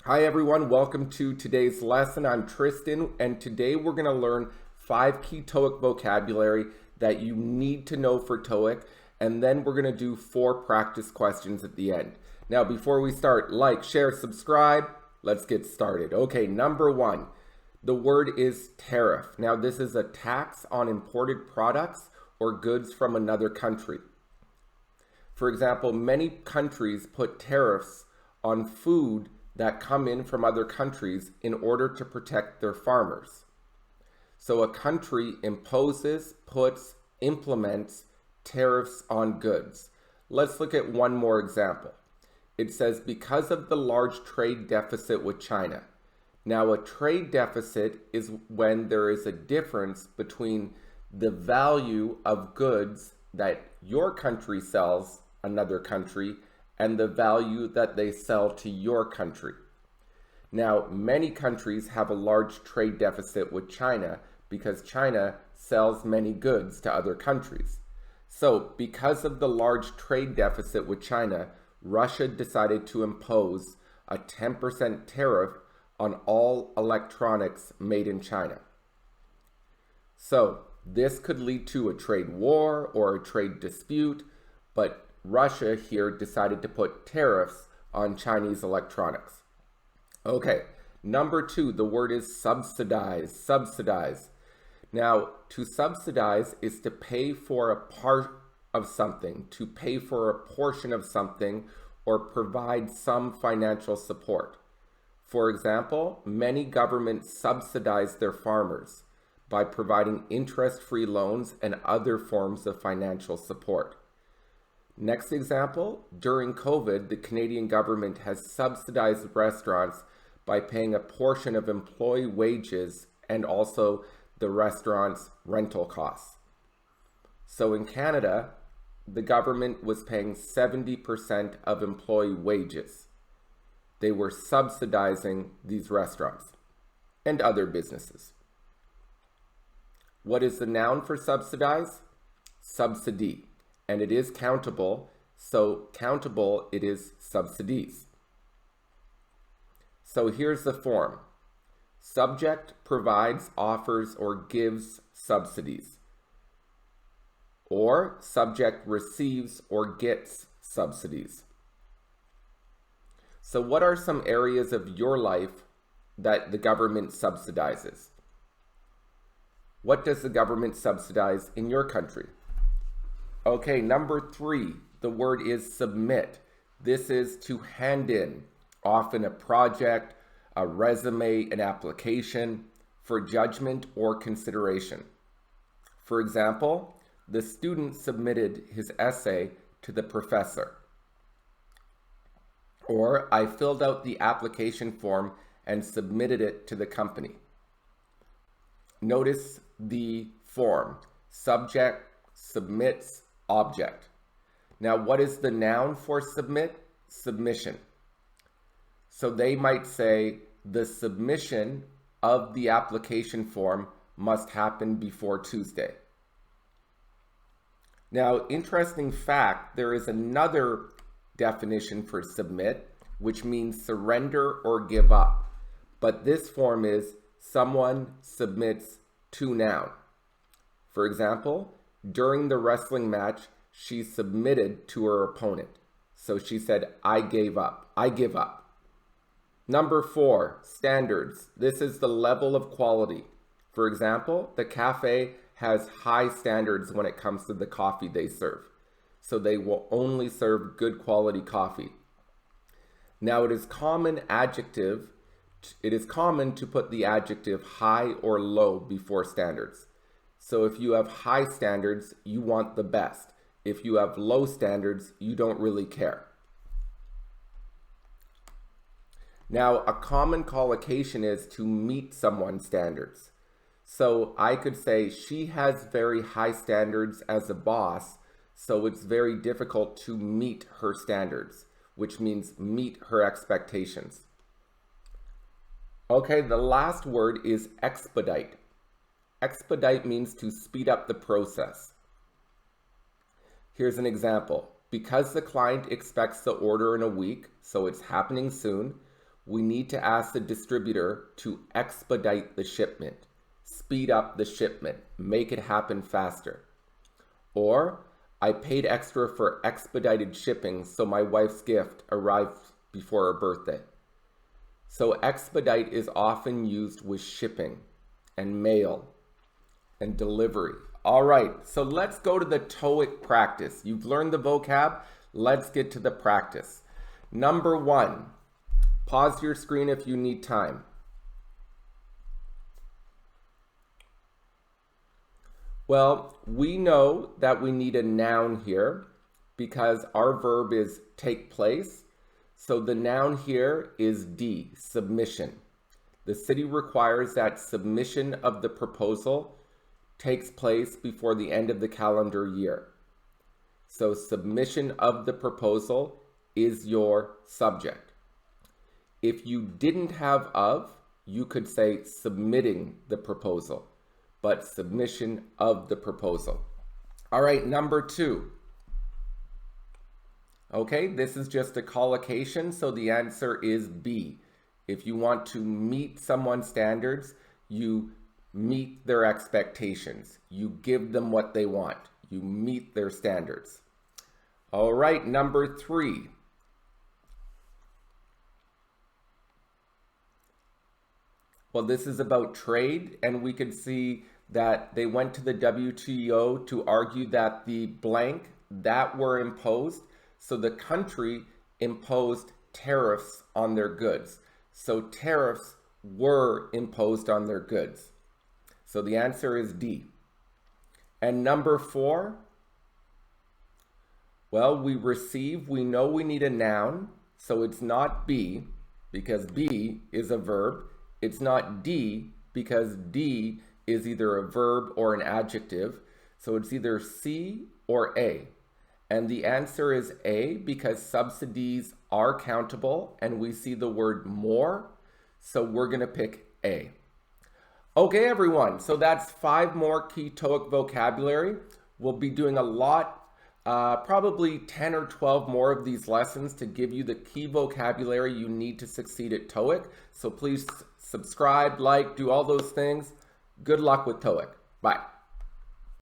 Hi everyone, welcome to today's lesson. I'm Tristan, and today we're going to learn 5 key Toeic vocabulary that you need to know for Toeic, and then we're going to do 4 practice questions at the end. Now before we start, like, share, subscribe. Let's get started. Okay, number 1, the word is tariff. Now this is a tax on imported products or goods from another country. For example, many countries put tariffs on food that come in from other countries in order to protect their farmers. So a country imposes, puts, implements tariffs on goods. Let's look at one more example. It says, because of the large trade deficit with China. Now a trade deficit is when there is a difference between the value of goods that your country sells another country and the value that they sell to your country. Now, many countries have a large trade deficit with China because China sells many goods to other countries. So, because of the large trade deficit with China, Russia decided to impose a 10% tariff on all electronics made in China. So, this could lead to a trade war or a trade dispute, but Russia here decided to put tariffs on Chinese electronics. Okay, number 2, the word is subsidize, subsidize. Now, to subsidize is to pay for a part of something, to pay for a portion of something, or provide some financial support. For example, many governments subsidize their farmers by providing interest-free loans and other forms of financial support. Next example, during COVID, the Canadian government has subsidized restaurants by paying a portion of employee wages and also the restaurant's rental costs. So in Canada, the government was paying 70% of employee wages. They were subsidizing these restaurants and other businesses. What is the noun for subsidize? Subsidy. And it is countable, so countable it is subsidies. So here's the form. Subject provides, offers, or gives subsidies. Or subject receives or gets subsidies. So what are some areas of your life that the government subsidizes? What does the government subsidize in your country? Okay, number 3, the word is submit. This is to hand in, often a project, a resume, an application, for judgment or consideration. For example, the student submitted his essay to the professor. Or, I filled out the application form and submitted it to the company. Notice the form, subject, submits, object. Now, what is the noun for submit? Submission. So they might say the submission of the application form must happen before Tuesday. Now, interesting fact, there is another definition for submit, which means surrender or give up. But this form is someone submits to noun. For example, during the wrestling match, she submitted to her opponent. So she said, I gave up. I give up. Number 4, standards. This is the level of quality. For example, the cafe has high standards when it comes to the coffee they serve. So they will only serve good quality coffee. Now it is common to put the adjective high or low before standards. So if you have high standards, you want the best. If you have low standards, you don't really care. Now, a common collocation is to meet someone's standards. So I could say she has very high standards as a boss, so it's very difficult to meet her standards, which means meet her expectations. Okay, the last word is expedite. Expedite means to speed up the process. Here's an example. Because the client expects the order in a week, so it's happening soon, we need to ask the distributor to expedite the shipment, speed up the shipment, make it happen faster. Or, I paid extra for expedited shipping so my wife's gift arrived before her birthday. So expedite is often used with shipping and mail and delivery. All right, so let's go to the TOEIC practice. You've learned the vocab. Let's get to the practice. Number 1, pause your screen if you need time. Well, we know that we need a noun here because our verb is take place. So the noun here is D, submission. The city requires that submission of the proposal takes place before the end of the calendar year. So submission of the proposal is your subject. If you didn't have of, you could say submitting the proposal, but submission of the proposal. All right, number 2. Okay, this is just a collocation, so the answer is B. If you want to meet someone's standards, you meet their expectations. You give them what they want. You meet their standards. All right, number 3. Well, this is about trade, and we could see that they went to the WTO to argue that the blank that were imposed, so the country imposed tariffs on their goods. So tariffs were imposed on their goods. So the answer is D. And number 4, well, we receive, we know we need a noun, so it's not B, because B is a verb. It's not D, because D is either a verb or an adjective. So it's either C or A. And the answer is A, because subsidies are countable, and we see the word more, so we're going to pick A. Okay, everyone, so that's 5 more key TOEIC vocabulary. We'll be doing a lot, probably 10 or 12 more of these lessons to give you the key vocabulary you need to succeed at TOEIC. So please subscribe, like, do all those things. Good luck with TOEIC. Bye.